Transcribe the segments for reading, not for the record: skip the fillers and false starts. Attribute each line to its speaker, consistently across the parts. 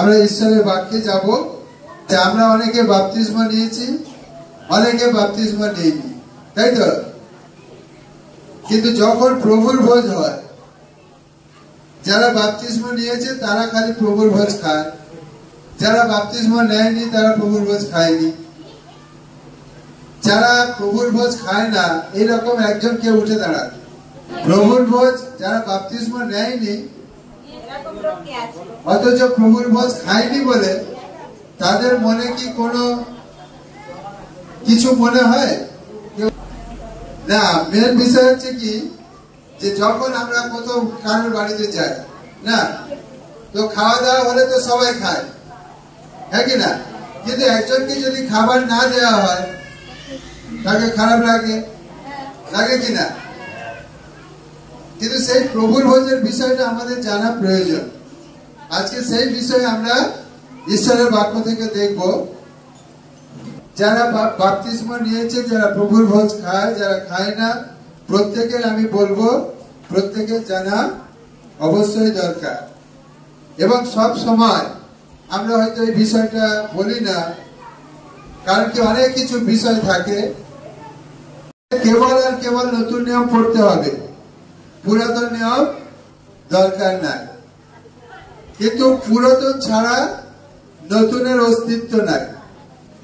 Speaker 1: আমরা ঈশ্বরের বাক্যে যাব। আমরা অনেকে বাপ্তিস্মা নিয়েছি, অনেকে বাপ্তিস্মা নেইনি, তাই তো? কিন্তু যখন প্রভুর ভোজ হয়, যারা বাপ্তিস্মা নিয়েছে তারা খালি প্রভুর ভোজ খায়, যারা বাপ্তিস্মা নেয়নি তারা প্রভুর ভোজ খায়নি। যারা প্রভুর ভোজ খায় না এইরকম একজন কেউ উঠে দাঁড়ান। প্রভুর ভোজ যারা বাপ্তিস্মা নেয়নি অথচ প্রভুর ভোজ খায়নি বলে তাদের মনে কি কোনো কিছু মনে হয় না? মেন বিষয় হচ্ছে কি, যে যখন আমরা কোথাও কারোর বাড়িতে যাই না, তো খাওয়া দাওয়া হলে তো সবাই খায়, হ্যাঁ কি না? কিন্তু একজনকে যদি খাবার না দেওয়া হয় তাকে খারাপ লাগে, লাগে কিনা? কিন্তু সেই প্রভুর ভোজের বিষয়টা আমাদের জানা প্রয়োজন। আজকে সেই বিষয়ে আমরা ঈশ্বরের বাক্য থেকে দেখব। যারা বাপ্তিস্মা নিয়েছে, যারা প্রভুর ভোজ খায়, যারা খায় না, প্রত্যেকের আমি বলবো প্রত্যেকের জানা অবশ্যই দরকার। এবং সব সময় আমরা হয়তো এই বিষয়টা বলি না, কারণ কি অনেক কিছু বিষয় থাকে। কেবল আর কেবল নতুন নিয়ম পড়তে হবে, পুরাতন নিয়ম দরকার নাই। কিন্তু পুরাতন ছাড়া নতুনের অস্তিত্ব নাই।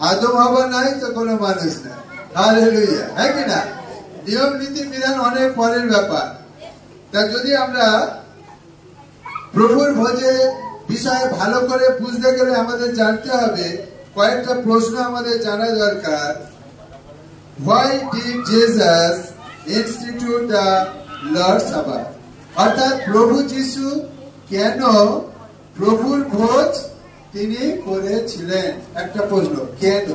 Speaker 1: আদম হওয়া নাই তো কোনো মানুষ নাই। হালেলুয়া, হ্যাঁ কি না? নিয়ম নীতি বিধান অনেক পরের ব্যাপার। তা যদি আমরা প্রভুর ভোজে বিষয়ে ভালো করে বুঝতে গেলে আমাদের জানতে হবে, কয়েকটা প্রশ্ন আমাদের জানা দরকার। Why did Jesus institute the Lord's Supper? অর্থাৎ প্রভু যিশু কেন প্রভুর ভোজ তিনি করেছিলেন? একটা প্রশ্ন, কেন?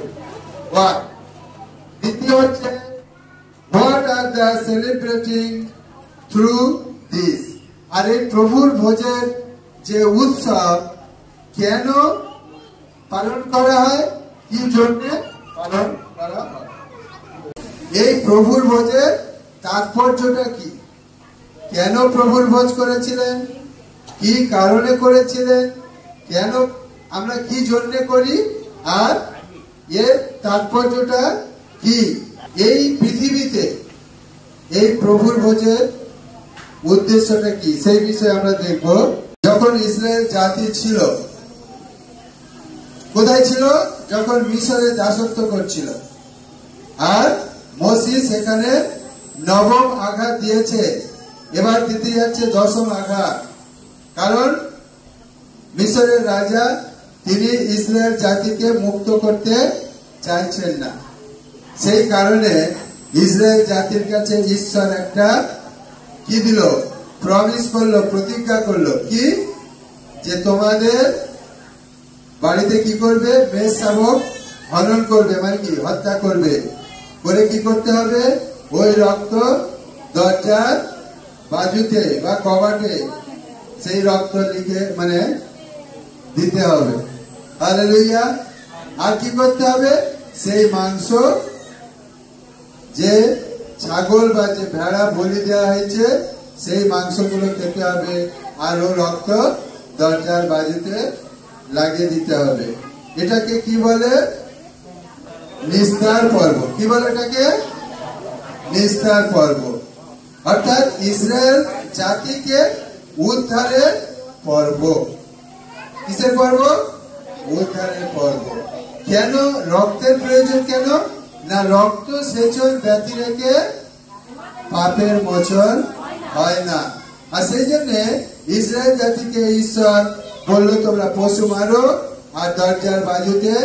Speaker 1: দ্বিতীয় হচ্ছে, what are the celebrating through this? আর এই প্রভুর ভোজের যে উৎসব কেন পালন করা হয়, কি জন্য পালন করা হয়? এই প্রভুর ভোজের তাৎপর্যটা কি? কেন প্রভুর ভোজ করেছিলেন, কি কারণে করেছিলেন, কেন আমরা কি জন্য করি, আর এর তাৎপর্যটা কি? এই পৃথিবীতে এই প্রভুর ভোজের উদ্দেশ্যটা কি, সেই বিষয়ে আমরা দেখব। যখন ইসরায়েল জাতি ছিল, কোথায় ছিল? যখন মিশরে দাসত্ব করছিল। আর মোসেস সেখানে নবম আঘাত দিয়েছে, এবার দিতে যাচ্ছে দশম আঘাত। কারণ মিশরের রাজা তিনি ইসরায়েল জাতিকে মুক্ত করতে চাইছেন না। সেই কারণে ইসরায়েল জাতির কাছে ঈশ্বর একটা কি দিল? প্রমিস করলো, প্রতিজ্ঞা করলো, কি? যে তোমাদের বাড়িতে কি করবে? মেষ শাবক হনন করবে, মানে কি হত্যা করবে, করে কি করতে হবে? ওই রক্ত দরজার বাজুতে বা কবাটে সেই রক্ত লিখে মানে দিতে হবে। হালেলুয়া। আর কি করতে হবে? সেই মাংস, যে ছাগল বা যে ভেড়া বলি দেওয়া হয়েছে সেই মাংসগুলো খেতে হবে, আর ও রক্ত দরজার বাজুতে লাগিয়ে দিতে হবে। এটাকে কি বলে? নিস্তার পর্ব। কি বলে এটাকে? নিস্তার পর্ব। অর্থাৎ ইসরায়েল জাতিকে উদ্ধারের পর্ব। কিসের পর্ব? উদ্ধারের পর্ব। কেন রক্তের প্রয়োজন? কেন না, রক্ত সেচন ব্যতি রেখে পাপের মোচন হয় না। আর সেই জন্য ইসরায়েল জাতিকে ঈশ্বর বললো, তোমরা পশু মারো আর দরজার বাজুতে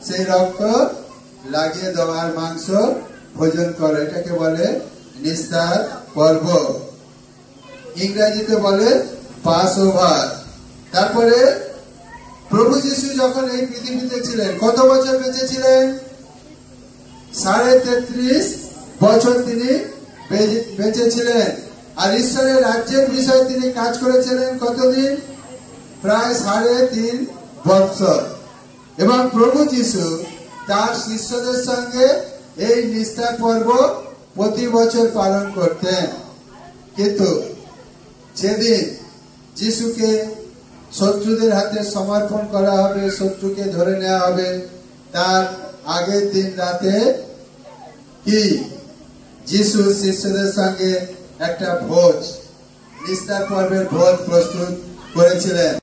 Speaker 1: সেই রক্ত লাগিয়ে দাও আর মাংস ভোজন করো। এটাকে বলে নিস্তার পর্ব, ইংরেজিতে বলে পাস ওভার। তারপরে প্রভু যিশু যখন এই পৃথিবীতে ছিলেন, কত বছর বেঁচে ছিলেন? 33.5 বছর তিনি বেঁচে ছিলেন। আর ঈশ্বরের রাজ্যের বিষয়ে তিনি কাজ করেছিলেন কতদিন? প্রায় 3.5 বছর। এবং প্রভু যিশু তার শিষ্যদের সঙ্গে এই নিস্তার পর্ব প্রতি বছর পালন করতেন। কিন্তু যেদিন যিশুকে শত্রুদের হাতে সমর্পণ করা হবে, শত্রুকে ধরে নেওয়া হবে। তার আগের দিন রাতে কি যিশু শিষ্যদের সঙ্গে একটা ভোজ, ইস্টার পর্বের ভোজ প্রস্তুত করেছিলেন।